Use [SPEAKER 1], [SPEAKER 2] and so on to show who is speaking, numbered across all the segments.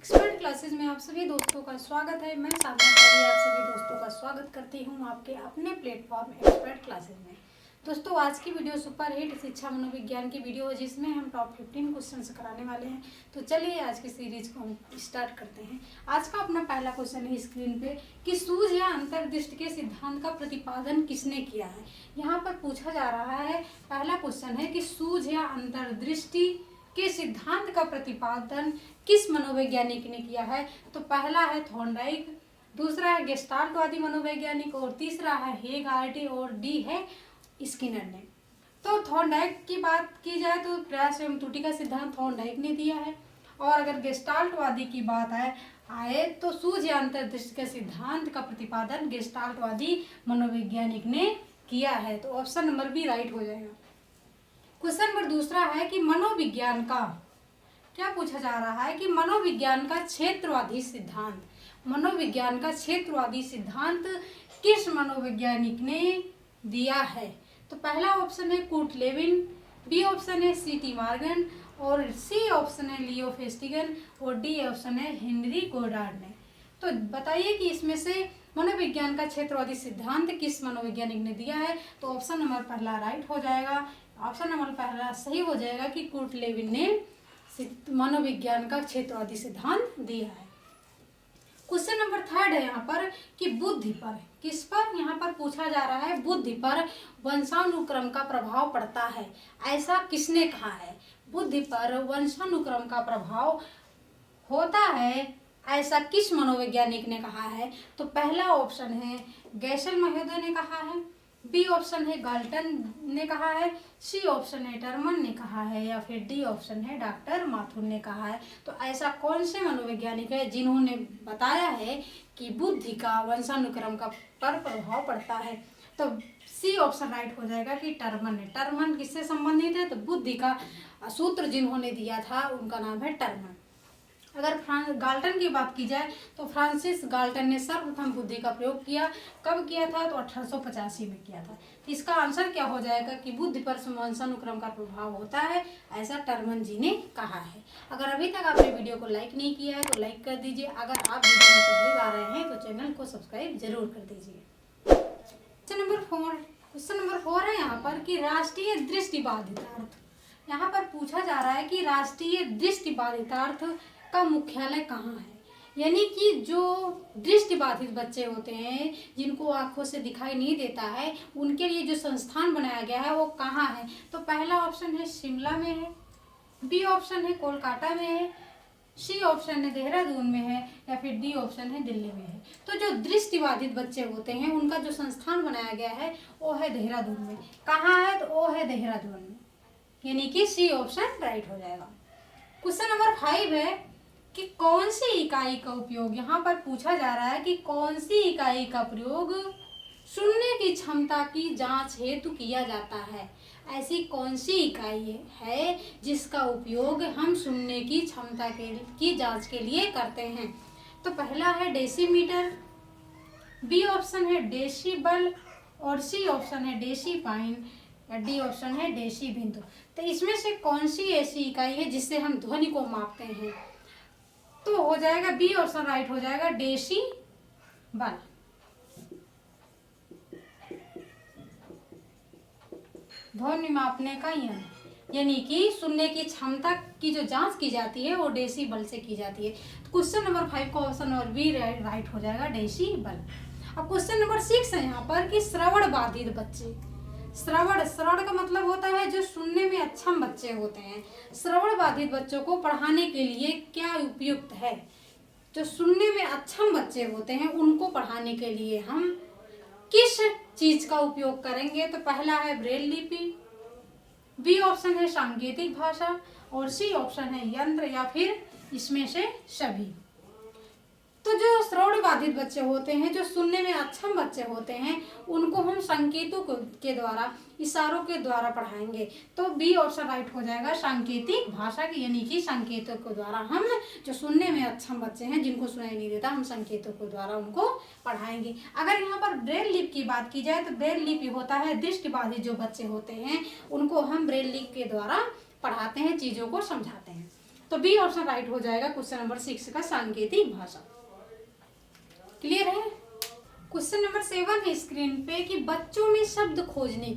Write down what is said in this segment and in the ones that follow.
[SPEAKER 1] Expert classes में आप सभी दोस्तों का स्वागत है। मैं साधना पारी आप सभी दोस्तों का स्वागत करती हूं आपके अपने प्लेटफॉर्म एक्सपर्ट क्लासेस में। दोस्तों, आज की वीडियो सुपर हिट शिक्षा मनोविज्ञान की वीडियो है, जिसमें हम टॉप 15 क्वेश्चंस कराने वाले हैं। तो चलिए आज की सीरीज को हम स्टार्ट करते हैं। आज का अपना पहला क्वेश्चन है स्क्रीन पे कि सूझ या अंतर्दृष्टि के सिद्धांत का प्रतिपादन किसने किया है। यहाँ पर पूछा जा रहा है, पहला क्वेश्चन है कि सूझ या अंतर्दृष्टि के सिद्धांत का प्रतिपादन किस मनोवैज्ञानिक ने किया है। तो पहला है थॉर्नडाइक, दूसरा है गेस्टाल्टवादी मनोवैज्ञानिक और तीसरा है हेगार्टी और डी है स्किनर ने। तो थॉर्नडाइक की बात की जाए तो प्रयास एवं त्रुटि का सिद्धांत थॉर्नडाइक ने दिया है, और अगर गेस्टाल्टवादी की बात आए तो सूझ या अंतर्दृष्टि के सिद्धांत का प्रतिपादन गेस्टाल्टवादी मनोवैज्ञानिक ने किया है। तो ऑप्शन नंबर बी राइट हो जाएगा। क्वेश्चन नंबर दूसरा है कि मनोविज्ञान का क्या पूछा जा रहा है कि मनोविज्ञान का क्षेत्रवादी सिद्धांत, मनोविज्ञान का क्षेत्रवादी सिद्धांत किस मनोवैज्ञानिक ने दिया है। तो पहला ऑप्शन है कूर्ट लेविन, बी ऑप्शन है सी.टी. मॉर्गन और सी ऑप्शन है लियो फेस्टिगन और डी ऑप्शन है हेनरी गोडार्ड ने। तो बताइए कि इसमें से मनोविज्ञान का क्षेत्रवादी सिद्धांत किस मनोवैज्ञानिक ने दिया है। तो ऑप्शन नंबर पहला राइट हो जाएगा, ऑप्शन नंबर पहला सही हो जाएगा कि कूर्ट लेविन ने मनोविज्ञान का क्षेत्रवादी सिद्धांत दिया है। क्वेश्चन नंबर थर्ड है यहाँ पर कि बुद्धि पर, किस पर यहाँ पर पूछा जा रहा है, बुद्धि पर वंशानुक्रम का प्रभाव पड़ता है, ऐसा किसने कहा है। बुद्धि पर वंशानुक्रम का प्रभाव होता है, ऐसा किस मनोवैज्ञानिक ने कहा है। तो पहला ऑप्शन है गैसल महोदय ने कहा है, बी ऑप्शन है गाल्टन ने कहा है, सी ऑप्शन है टर्मन ने कहा है या फिर डी ऑप्शन है डॉक्टर माथुर ने कहा है। तो ऐसा कौन से मनोवैज्ञानिक है जिन्होंने बताया है कि बुद्धि का वंशानुक्रम का पर प्रभाव पड़ता है। तो सी ऑप्शन राइट हो जाएगा कि टर्मन है। टर्मन किससे संबंधित है, तो बुद्धि का सूत्र जिन्होंने दिया था उनका नाम है टर्मन। अगर गाल्टन की बात की जाए तो फ्रांसिस गाल्टन ने सर्वप्रथम बुद्धि का प्रयोग किया, कब किया था, तो 1885 में किया था। तो इसका आंसर क्या हो जाएगा कि बुद्धि पर वंशानुक्रम का प्रभाव होता है, ऐसा टर्मन जी ने कहा है। अगर अभी तक आपने वीडियो को लाइक नहीं किया है तो लाइक कर दीजिए। अगर आप वीडियो में पहली बार आए हैं तो चैनल को सब्सक्राइब जरूर कर दीजिए। क्वेश्चन नंबर 4 है यहाँ पर कि राष्ट्रीय दृष्टिबाधितार्थ। यहाँ पर पूछा जा रहा है कि राष्ट्रीय दृष्टिबाधितार्थ का मुख्यालय कहाँ है, यानी कि जो दृष्टिबाधित बच्चे होते हैं जिनको आंखों से दिखाई नहीं देता है, उनके लिए जो संस्थान बनाया गया है वो कहाँ है। तो पहला ऑप्शन है शिमला में है, बी ऑप्शन है कोलकाता में है, सी ऑप्शन है देहरादून में है या फिर डी ऑप्शन है दिल्ली में है। तो जो दृष्टिबाधित बच्चे होते हैं उनका जो संस्थान बनाया गया है वो है देहरादून में। कहाँ है, तो वो है देहरादून में, यानी कि सी ऑप्शन राइट हो जाएगा। क्वेश्चन नंबर 5 है कि कौन सी इकाई का उपयोग, यहाँ पर पूछा जा रहा है कि कौन सी इकाई का प्रयोग सुनने की क्षमता की जांच हेतु किया जाता है। ऐसी कौन सी इकाई है जिसका उपयोग हम सुनने की क्षमता की जांच के लिए करते हैं। तो पहला है डेसीमीटर, बी ऑप्शन है डेसीबल और सी ऑप्शन है डेसीपाइन या डी ऑप्शन है डेसीबिंदु। तो इसमें से कौन सी ऐसी इकाई है जिससे हम ध्वनि को मापते हैं। तो हो जाएगा बी ऑप्शन राइट हो जाएगा डेसीबल। ध्वनि मापने का यंत्र, यानी कि सुनने की क्षमता की जो जांच की जाती है वो डेसीबल से की जाती है। तो क्वेश्चन नंबर 5 का ऑप्शन और बी राइट हो जाएगा डेसीबल। अब क्वेश्चन नंबर 6 है यहाँ पर कि श्रवण बाधित बच्चे, श्रवण का मतलब होता है जो सुनने में अक्षम बच्चे होते हैं। श्रवण बाधित बच्चों को पढ़ाने के लिए क्या उपयुक्त है। जो सुनने में अक्षम बच्चे होते हैं उनको पढ़ाने के लिए हम किस चीज का उपयोग करेंगे। तो पहला है ब्रेल लिपि, बी ऑप्शन है सांकेतिक भाषा और सी ऑप्शन है यंत्र या फिर इसमें से सभी। तो जो श्रवण बाधित बच्चे होते हैं, जो सुनने में अक्षम बच्चे होते हैं, उनको हम संकेतों के द्वारा, इशारों के द्वारा पढ़ाएंगे। तो बी ऑप्शन राइट हो जाएगा सांकेतिक भाषा की, यानी कि संकेतों के द्वारा हम जो सुनने में अक्षम बच्चे हैं जिनको सुनाई नहीं देता, हम संकेतों के द्वारा उनको पढ़ाएंगे। अगर यहाँ पर ब्रेल लिपि की बात की जाए तो ब्रेल लिपि होता है दृष्टिबाधित जो बच्चे होते हैं उनको हम ब्रेल लिपि के द्वारा पढ़ाते हैं, चीजों को समझाते हैं। तो बी ऑप्शन राइट हो जाएगा क्वेश्चन नंबर 6 का सांकेतिक भाषा। क्लियर है। क्वेश्चन नंबर 7 है स्क्रीन पे कि बच्चों में शब्द खोजने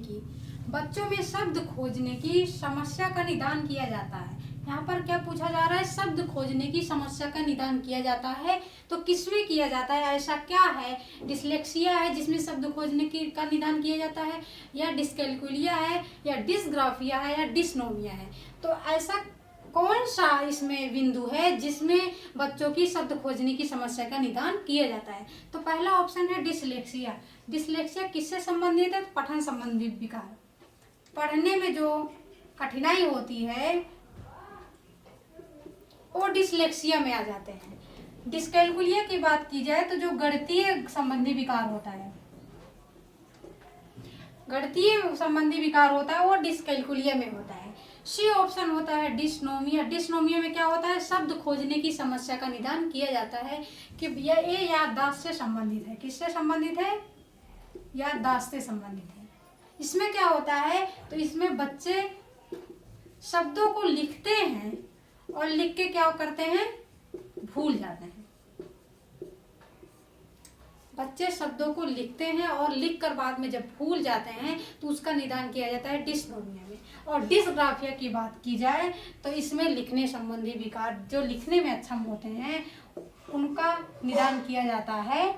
[SPEAKER 1] की समस्या का निदान किया जाता है। यहाँ पर क्या पूछा जा रहा है, शब्द खोजने की समस्या का निदान किया जाता है, तो किसमें किया जाता है, ऐसा क्या है, डिसलेक्सिया है जिसमें शब्द खोजने की का निदान किया जाता है, या डिस्कैल्कुलिया है, या डिसग्राफिया है, या डिसनोमिया है। तो ऐसा कौन सा इसमें बिंदु है जिसमें बच्चों की शब्द खोजने की समस्या का निदान किया जाता है। तो पहला ऑप्शन है डिसलेक्सिया। डिसलेक्सिया किससे संबंधित है, पठन संबंधी विकार, पढ़ने में जो कठिनाई होती है वो डिसलेक्सिया में आ जाते हैं। डिस्कैल्कुलिया की बात की जाए तो जो गणितीय संबंधी विकार होता है, गणितीय संबंधी विकार होता है वो डिस्कैल्कुलिया में होता है। सी ऑप्शन होता है डिसनोमिया। डिसनोमिया में क्या होता है, शब्द खोजने की समस्या का निदान किया जाता है कि ये याददाश्त से संबंधित है। किससे संबंधित है, याददाश्त से संबंधित है। इसमें क्या होता है, तो इसमें बच्चे शब्दों को लिखते हैं और लिख के क्या करते हैं, भूल जाते हैं। बच्चे शब्दों को लिखते हैं और लिखकर बाद में जब भूल जाते हैं तो उसका निदान किया जाता है डिसनोमिया में। और डिसग्राफिया की बात की जाए तो इसमें लिखने संबंधी विकार, जो लिखने में अक्षम होते हैं उनका निदान किया जाता है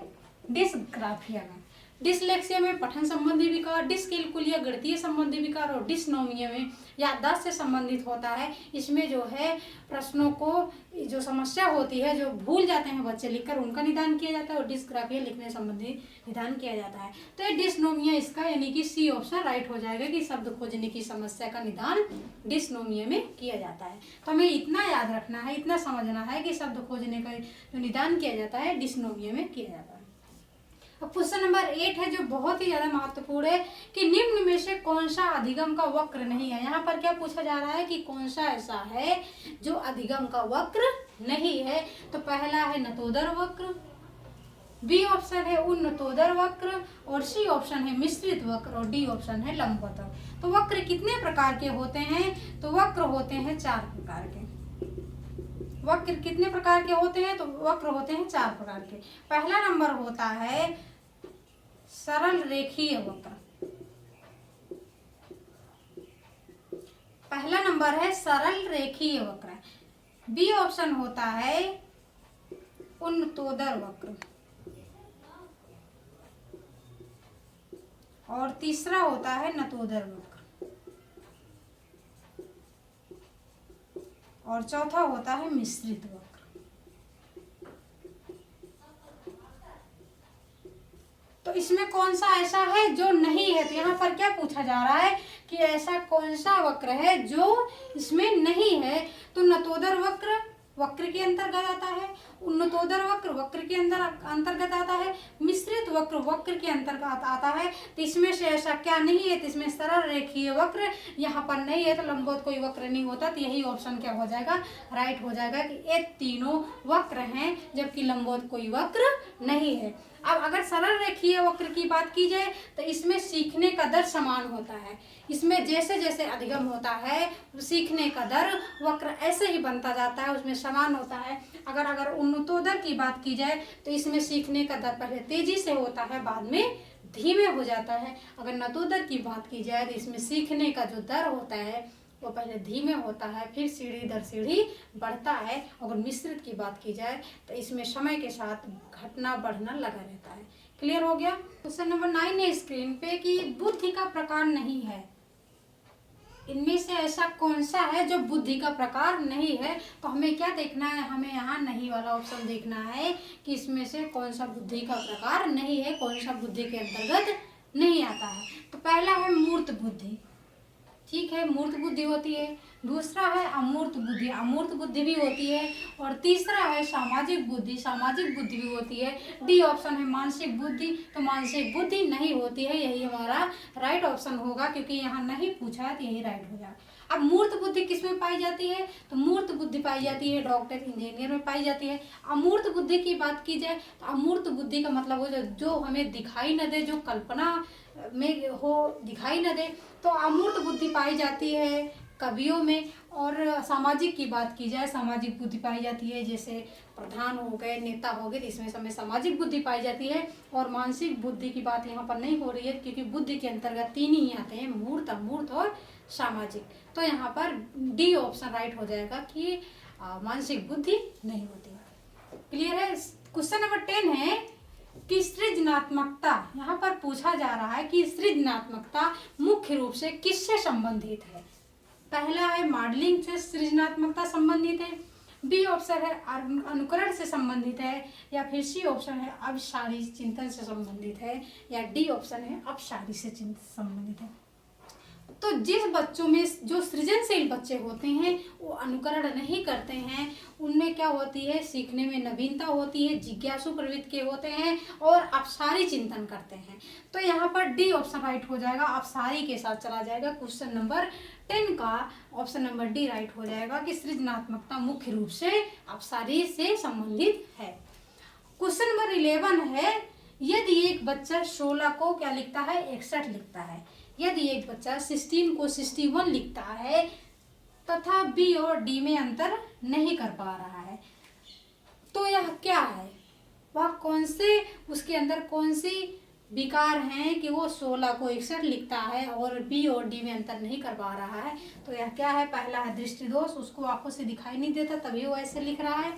[SPEAKER 1] डिसग्राफिया में। डिसलेक्सिया में पठन संबंधी विकार, डिस्कैल्कुलिया गणितीय संबंधी विकार, और डिसनोमिया में याददाश्त से संबंधित होता है। इसमें जो है प्रश्नों को जो समस्या होती है, जो भूल जाते हैं बच्चे लिखकर, उनका निदान किया जाता है, और डिसग्राफिया लिखने संबंधी निदान किया जाता है। तो ये डिसनोमिया इसका यानी कि सी ऑप्शन राइट हो जाएगा कि शब्द खोजने की समस्या का निदान डिसनोमिया में किया जाता है। तो हमें इतना याद रखना है, इतना समझना है कि शब्द खोजने का जो निदान किया जाता है डिसनोमिया में किया जाता है। अब क्वेश्चन नंबर 8 है जो बहुत ही ज्यादा महत्वपूर्ण है कि निम्न में से कौन सा अधिगम का वक्र नहीं है। यहाँ पर क्या पूछा जा रहा है कि कौन सा ऐसा है जो अधिगम का वक्र नहीं है। तो पहला है नतोदर वक्र, बी ऑप्शन है उन्नतोदर वक्र, और सी ऑप्शन है मिश्रित वक्र, और डी ऑप्शन है लंबवत। तो वक्र कितने प्रकार के होते हैं, तो वक्र होते हैं 4 प्रकार के। वक्र कितने प्रकार के होते हैं, तो वक्र होते हैं 4 प्रकार के। पहला नंबर होता है सरल रेखीय वक्र, पहला नंबर है सरल रेखीय वक्र। बी ऑप्शन होता है उन्नतोदर वक्र, और तीसरा होता है नतोदर वक्र, और चौथा होता है मिश्रित वक्र। तो इसमें कौन सा ऐसा है जो नहीं है, तो यहाँ पर क्या पूछा जा रहा है कि ऐसा कौन सा वक्र है जो इसमें नहीं है। तो नतोदर वक्र वक्र के अंतर्गत आता है, उन्नतोदर वक्र वक्र के अंतर्गत आता है, मिश्रित वक्र वक्र के अंतर्गत आता है। तो इसमें से ऐसा क्या नहीं है, तो इसमें सरल रेखीय वक्र यहाँ पर नहीं है, तो लंबवत कोई वक्र नहीं होता। तो यही ऑप्शन क्या हो जाएगा, राइट हो जाएगा कि ये तीनों वक्र हैं जबकि लंबवत कोई वक्र नहीं है। अब अगर सरल रेखीय वक्र की बात की जाए तो इसमें सीखने का दर समान होता है। इसमें जैसे जैसे अधिगम होता है सीखने का दर वक्र ऐसे ही बनता जाता है, उसमें समान होता है। अगर उन्नतोदर की बात की जाए तो इसमें सीखने का दर पहले तेजी से होता है, बाद में धीमे हो जाता है। अगर नतोदर की बात की जाए तो इसमें सीखने का जो दर होता है वो पहले धीमे होता है, फिर सीढ़ी दर सीढ़ी बढ़ता है। अगर मिश्रित की बात की जाए तो इसमें समय के साथ घटना बढ़ना लगा रहता है। क्लियर हो गया। क्वेश्चन नंबर 9 है स्क्रीन पे कि बुद्धि का प्रकार नहीं है, इनमें से ऐसा कौन सा है जो बुद्धि का प्रकार नहीं है। तो हमें क्या देखना है, हमें यहाँ नहीं वाला ऑप्शन देखना है कि इसमें से कौन सा बुद्धि का प्रकार नहीं है, कौन सा बुद्धि के अंतर्गत नहीं आता है। तो पहला है मूर्त बुद्धि, ठीक है, मूर्त बुद्धि होती है। दूसरा है अमूर्त बुद्धि, अमूर्त बुद्धि भी होती है। और तीसरा है सामाजिक बुद्धि, सामाजिक बुद्धि भी होती है। डी ऑप्शन है मानसिक बुद्धि, तो मानसिक बुद्धि नहीं होती है, यही हमारा राइट ऑप्शन होगा क्योंकि यहाँ नहीं पूछा है तो यही राइट हो जाएगा। अब मूर्त बुद्धि किस में पाई जाती है, तो मूर्त बुद्धि पाई जाती है डॉक्टर इंजीनियर में पाई जाती है। अमूर्त बुद्धि की बात की जाए तो अमूर्त बुद्धि का मतलब हो जो हमें दिखाई न दे, जो कल्पना में हो दिखाई न दे, तो अमूर्त बुद्धि पाई जाती है कवियों में। और सामाजिक की बात की जाए, सामाजिक बुद्धि पाई जाती है, जैसे प्रधान हो गए, नेता हो गए, तो इसमें समय सामाजिक बुद्धि पाई जाती है। और मानसिक बुद्धि की बात यहाँ पर नहीं हो रही है, क्योंकि बुद्धि के अंतर्गत 3 ही आते हैं, मूर्त, अमूर्त और सामाजिक। तो यहाँ पर डी ऑप्शन राइट हो जाएगा कि मानसिक बुद्धि नहीं होती। क्लियर है। क्वेश्चन नंबर 10 है कि सृजनात्मकता, यहाँ पर पूछा जा रहा है कि सृजनात्मकता मुख्य रूप से किससे संबंधित है। पहला है मॉडलिंग से सृजनात्मकता संबंधित है, बी ऑप्शन है अनुकरण से संबंधित है, या फिर सी ऑप्शन है अविचारी चिंतन से संबंधित है, या डी ऑप्शन है अपसारी से संबंधित है। तो जिस बच्चों में जो सृजनशील बच्चे होते हैं वो अनुकरण नहीं करते हैं, उनमें क्या होती है, सीखने में नवीनता होती है, जिज्ञासु प्रवृत्ति के होते हैं और अपसारी चिंतन करते हैं। तो यहाँ पर डी ऑप्शन राइट हो जाएगा, अपसारी के साथ चला जाएगा। क्वेश्चन नंबर 10 का ऑप्शन नंबर डी राइट हो जाएगा कि सृजनात्मकता मुख्य रूप से अपसारी से संबंधित है। क्वेश्चन नंबर 11 है, यदि एक बच्चा 16 को क्या लिखता है, 61 लिखता है, यदि एक बच्चा 16 को 61 लिखता है तथा बी और डी में अंतर नहीं कर पा रहा है, तो यह क्या है, वह कौन से, उसके अंदर कौन सी विकार हैं कि वो 16 को 61 लिखता है और बी और डी में अंतर नहीं कर पा रहा है। तो यह क्या है, पहला है दृष्टि दोष, उसको आंखों से दिखाई नहीं देता तभी वो ऐसे लिख रहा है।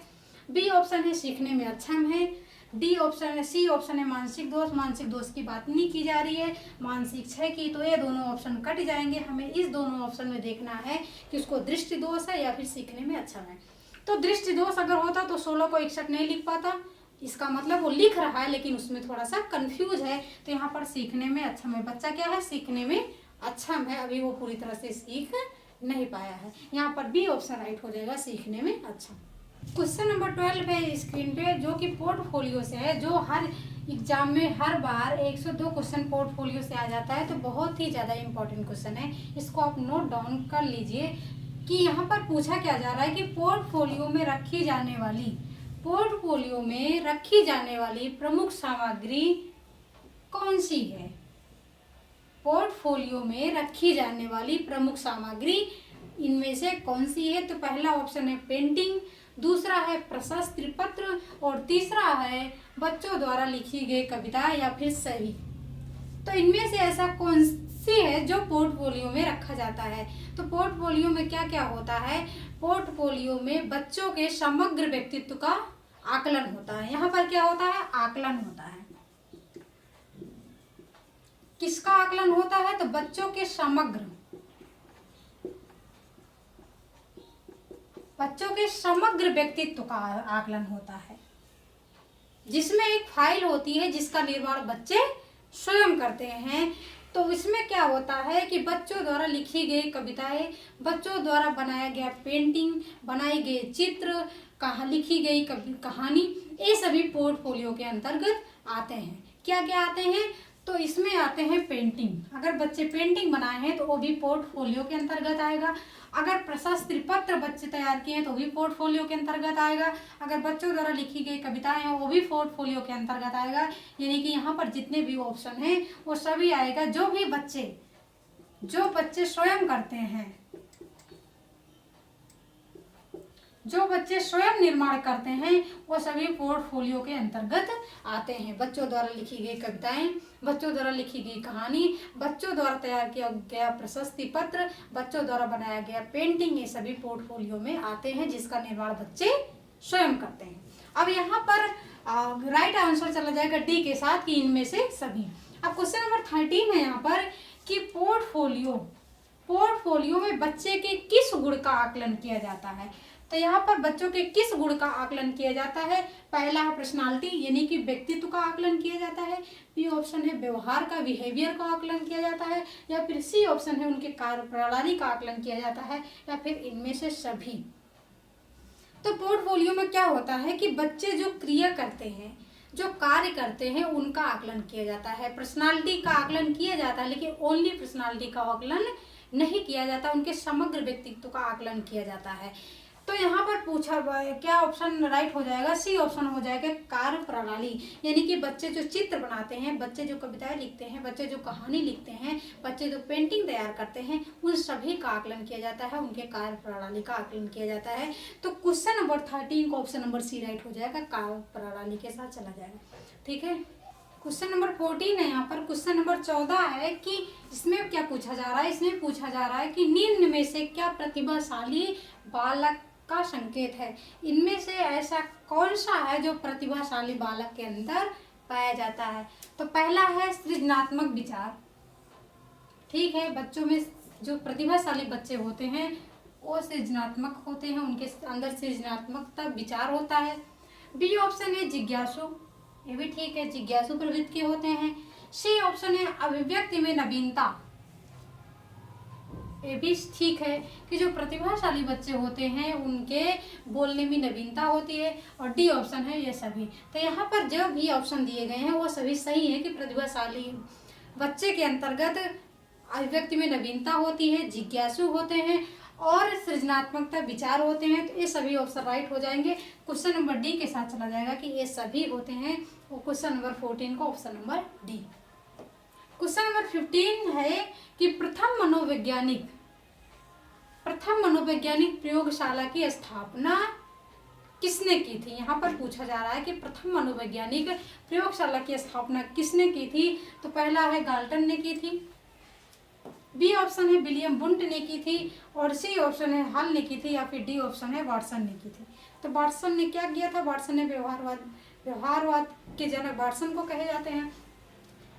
[SPEAKER 1] बी ऑप्शन है सीखने में अक्षम है, डी ऑप्शन है, सी ऑप्शन है मानसिक दोष, मानसिक दोष की बात नहीं की जा रही है, मानसिक क्षय की। तो ये दोनों ऑप्शन कट जाएंगे, हमें इस दोनों ऑप्शन में देखना है कि उसको दृष्टि दोष है या फिर सीखने में अक्षम है। तो दृष्टि दोष अगर होता तो 16 को 61 नहीं लिख पाता, इसका मतलब वो लिख रहा है लेकिन उसमें थोड़ा सा कंफ्यूज है। तो यहाँ पर सीखने में अक्षम है, बच्चा क्या है, सीखने में अक्षम है, अभी वो पूरी तरह से सीख नहीं पाया है। यहाँ पर बी ऑप्शन राइट हो जाएगा, सीखने में अक्षम। क्वेश्चन नंबर 12 है स्क्रीन पे, जो कि पोर्टफोलियो से है, जो हर एग्जाम में हर बार 102 क्वेश्चन पोर्टफोलियो से आ जाता है, तो बहुत ही ज़्यादा इंपॉर्टेंट क्वेश्चन है, इसको आप नोट डाउन कर लीजिए कि यहाँ पर पूछा क्या जा रहा है कि पोर्टफोलियो में रखी जाने वाली प्रमुख सामग्री कौन सी है। पोर्टफोलियो में रखी जाने वाली प्रमुख सामग्री इनमें से कौन सी है। तो पहला ऑप्शन है पेंटिंग, दूसरा है प्रशस्ति पत्र और तीसरा है बच्चों द्वारा लिखी गई कविता या फिर सभी। तो इनमें से ऐसा कौन सी है जो पोर्टफोलियो में रखा जाता है। तो पोर्टफोलियो में क्या क्या होता है, पोर्टफोलियो में बच्चों के समग्र व्यक्तित्व का आकलन होता है। यहाँ पर क्या होता है, आकलन होता है। किसका आकलन होता है, तो बच्चों के समग्र व्यक्तित्व का आकलन होता है, जिसमें एक फाइल होती है जिसका निर्माण बच्चे स्वयं करते हैं। तो इसमें क्या होता है कि बच्चों द्वारा लिखी गई कविताएं, बच्चों द्वारा बनाया गया पेंटिंग, बनाई गई चित्र, लिखी गई कहानी, ये सभी पोर्टफोलियो के अंतर्गत आते हैं। क्या क्या आते हैं, तो इसमें आते हैं पेंटिंग, अगर बच्चे पेंटिंग बनाए हैं तो वो भी पोर्टफोलियो के अंतर्गत आएगा। अगर प्रशस्ति पत्र बच्चे तैयार किए हैं तो भी पोर्टफोलियो के अंतर्गत आएगा। अगर बच्चों द्वारा लिखी गई कविताएं हैं वो भी पोर्टफोलियो के अंतर्गत आएगा। यानी कि यहाँ पर जितने भी ऑप्शन हैं वो सभी आएगा, जो बच्चे स्वयं करते हैं, जो बच्चे स्वयं निर्माण करते हैं वो सभी पोर्टफोलियो के अंतर्गत आते हैं। बच्चों द्वारा लिखी गई कविताएं, बच्चों द्वारा लिखी गई कहानी, बच्चों द्वारा तैयार किया गया प्रशस्ति पत्र, बच्चों द्वारा बनाया गया पेंटिंग, ये सभी पोर्टफोलियो में आते हैं जिसका निर्माण बच्चे स्वयं करते हैं। अब यहाँ पर राइट आंसर चला जाएगा डी के साथ कि इनमें से सभी। अब क्वेश्चन नंबर 13 है यहाँ पर कि पोर्टफोलियो में बच्चे के किस गुण का आकलन किया जाता है। तो यहाँ पर बच्चों के किस गुण का आकलन किया जाता है। पहला है पर्सनालिटी यानी कि व्यक्तित्व का आकलन किया जाता है, बी ऑप्शन है व्यवहार का, बिहेवियर का आकलन किया जाता है, या फिर सी ऑप्शन है उनके कार्य प्रणाली का आकलन किया जाता है, या फिर इनमें से सभी। तो पोर्टफोलियो में क्या होता है कि बच्चे जो क्रिया करते हैं, जो कार्य करते हैं, उनका आकलन किया जाता है। पर्सनालिटी का आकलन किया जाता है लेकिन ओनली पर्सनालिटी का आकलन नहीं किया जाता, उनके समग्र व्यक्तित्व का आकलन किया जाता है। तो यहाँ पर पूछा क्या ऑप्शन राइट हो जाएगा, सी ऑप्शन हो जाएगा कार्य प्रणाली। यानी कि बच्चे जो चित्र बनाते हैं, बच्चे जो कविताएं लिखते हैं, बच्चे जो कहानी लिखते हैं, बच्चे जो पेंटिंग तैयार करते हैं, उन सभी का आकलन किया जाता है, उनके कार्य प्रणाली का आकलन किया जाता है। तो क्वेश्चन नंबर 13 को ऑप्शन नंबर सी राइट हो जाएगा, कार्य प्रणाली के साथ चला जाएगा। ठीक है, क्वेश्चन नंबर 14 है यहाँ पर। क्वेश्चन नंबर 14 है कि इसमें क्या पूछा जा रहा है, इसमें पूछा जा रहा है कि निम्न में से क्या प्रतिभाशाली बालक का संकेत है। इनमें से ऐसा कौन सा है जो प्रतिभाशाली बालक के अंदर पाया जाता है। तो पहला है सृजनात्मक विचार। ठीक है, बच्चों में जो प्रतिभाशाली बच्चे होते हैं वो सृजनात्मक होते हैं, उनके अंदर सृजनात्मकता विचार होता है। बी ऑप्शन है जिज्ञासु, ये भी ठीक है, जिज्ञासु प्रवृत्ति के होते हैं। सी ऑप्शन है अभिव्यक्ति में नवीनता, ये भी ठीक है कि जो प्रतिभाशाली बच्चे होते हैं उनके बोलने में नवीनता होती है। और डी ऑप्शन है ये सभी। तो यहाँ पर जो भी ऑप्शन दिए गए हैं वो सभी सही है कि प्रतिभाशाली बच्चे के अंतर्गत अभिव्यक्ति में नवीनता होती है, जिज्ञासु होते हैं और सृजनात्मकता विचार होते हैं। तो ये सभी ऑप्शन राइट हो जाएंगे। क्वेश्चन नंबर डी के साथ चला जाएगा कि ये सभी होते हैं। वो क्वेश्चन नंबर 14 को option number D. Question number 15 है कि प्रथम मनोवैज्ञानिक प्रयोगशाला की स्थापना किसने की थी। यहाँ पर पूछा जा रहा है कि प्रथम मनोवैज्ञानिक प्रयोगशाला की स्थापना किसने की थी। तो पहला है गाल्टन ने की थी, बी ऑप्शन है विलियम वुंट ने की थी, और सी ऑप्शन है हल ने की थी, या फिर डी ऑप्शन है वाटसन ने की थी। तो वाटसन ने क्या किया था, वाटसन ने व्यवहारवाद के जनक वाटसन को कहे जाते हैं।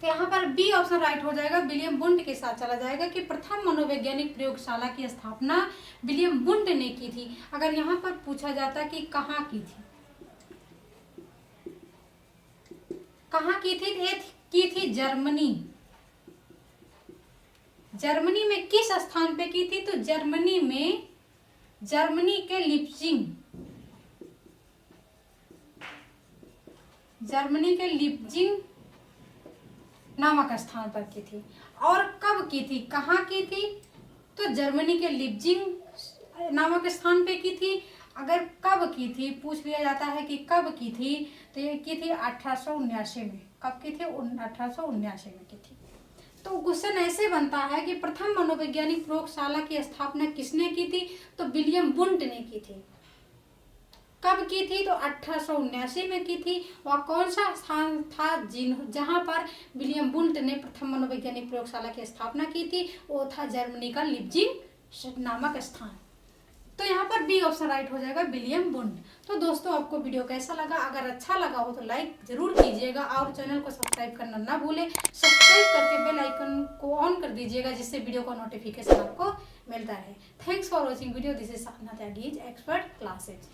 [SPEAKER 1] तो यहाँ पर बी ऑप्शन राइट हो जाएगा, विलियम वुंट के साथ चला जाएगा कि प्रथम मनोवैज्ञानिक प्रयोगशाला की स्थापना विलियम वुंट ने की थी। अगर यहाँ पर पूछा जाता कि कहाँ की थी, कहाँ की थी, ये की थी जर्मनी। जर्मनी में किस स्थान पे की थी, तो जर्मनी में, जर्मनी के लिप्जिंग, जर्मनी के लिप्जिंग नामक स्थान पर की थी। और कब की थी, कहाँ की थी, तो जर्मनी के लिप्जिंग नामक स्थान पे की थी। अगर कब की थी पूछ लिया जाता है कि कब की थी, तो ये की थी 1879 में। कब की थी, 1879 में की थी। तो क्वेश्चन ऐसे बनता है कि प्रथम मनोवैज्ञानिक प्रयोगशाला की स्थापना किसने की थी, तो विलियम वुंट ने की थी। कब की थी, तो 1879 में की थी। वह कौन सा स्थान था जहां पर विलियम वुंट ने प्रथम मनोवैज्ञानिक प्रयोगशाला की स्थापना की थी, वो था जर्मनी का लिप्जिंग नामक स्थान। तो यहाँ पर बी ऑप्शन राइट हो जाएगा, विलियम वुंट। तो दोस्तों आपको वीडियो कैसा लगा, अगर अच्छा लगा हो तो लाइक जरूर कीजिएगा और चैनल को सब्सक्राइब करना ना भूलें। सब्सक्राइब करके बेल आइकन को ऑन कर दीजिएगा जिससे वीडियो का नोटिफिकेशन आपको मिलता रहे। Thanks for watching video. This is Sadhana Tyagi's expert classes.